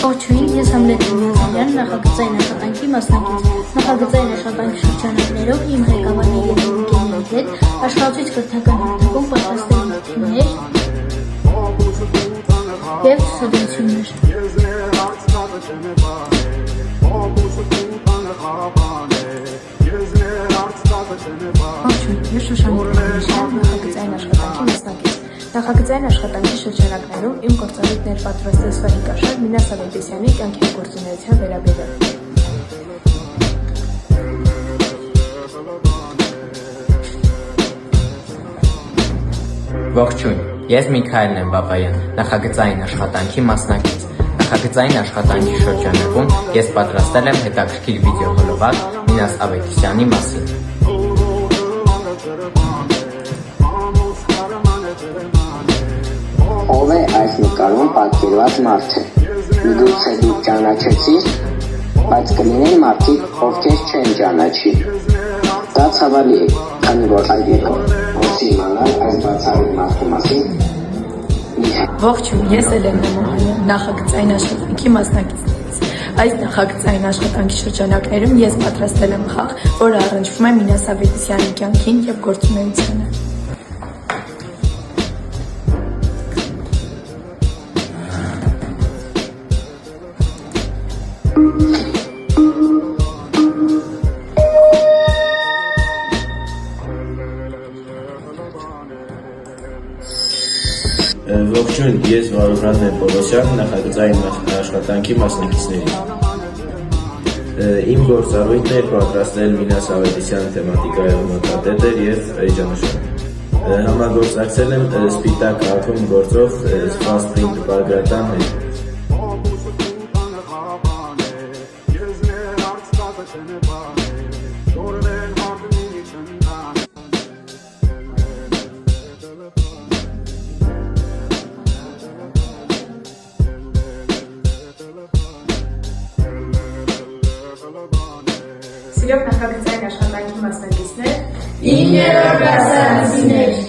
Ողջույն, ես Համլետ Մինասարյան, նախագծային աշխատանքի մասնակից։ Նախագծային աշխատանքի շրջանակներով իմ ղեկավարների և ընկերների հետ աշխատուց կրթական հարթակում պատրաստել ենք թիմեր և ցուցադրություններ։ Ողջույն, ես Շուշանիկ Մինասարյան, նախագծային աշխատանքի մասնակից։ Նախագծային աշխատանքի շրջանակներում իմ գործառույթն էր պատրաստել Սվահիկաշար Մինաս Ավետիսյանի կյանքի գործունեության վերաբերյալ։ Ողջույն, ես Միքայել Բաբայան, նախագծային աշխատանքի մասնակից։ Նախագծային աշխատանքի շրջանակում ես պատրաստել եմ հետաքրքիր վիդեոհոլովակ Մինաս Ավետիսյանի մասին։ Ով է այս նկարում պատկերված մարդը։ Միգուցե դուք ճանաչեցիք, բայց կլինեն մարդիկ, ովքեր չեն ճանաչի։ Դա ցավալի է, քանի որ այդ եկող իմանալ այս բացառիկ մարդու մասին։ Ողջույն, ես Էլենա Մոհանյան, նախագծային աշխատանքի մասնակիցներից։ Այս նախագծային աշխատանքի շրջանակներում ես պատրաստել եմ խաղ, որը առնչվում է Մինաս Ավետիսյանի կյանքին և գործունեությանը։ Ողջույն, ես Վարուժան Պողոսյան, նախագծային աշխատանքի մասնակիցներից։ Իմ գործառույթն էր պատրաստել Մինաս Ավետիսյանի թեմատիկայով նոտատետեր և էջանշան։ Համագործակցել եմ Սպիտակ քաղաքում գործող Ֆասպրինտ տպագրատան հետ։ Սիրով նախագծային աշխատանքի մասնակիցներ, Իմ երաժշտասաններ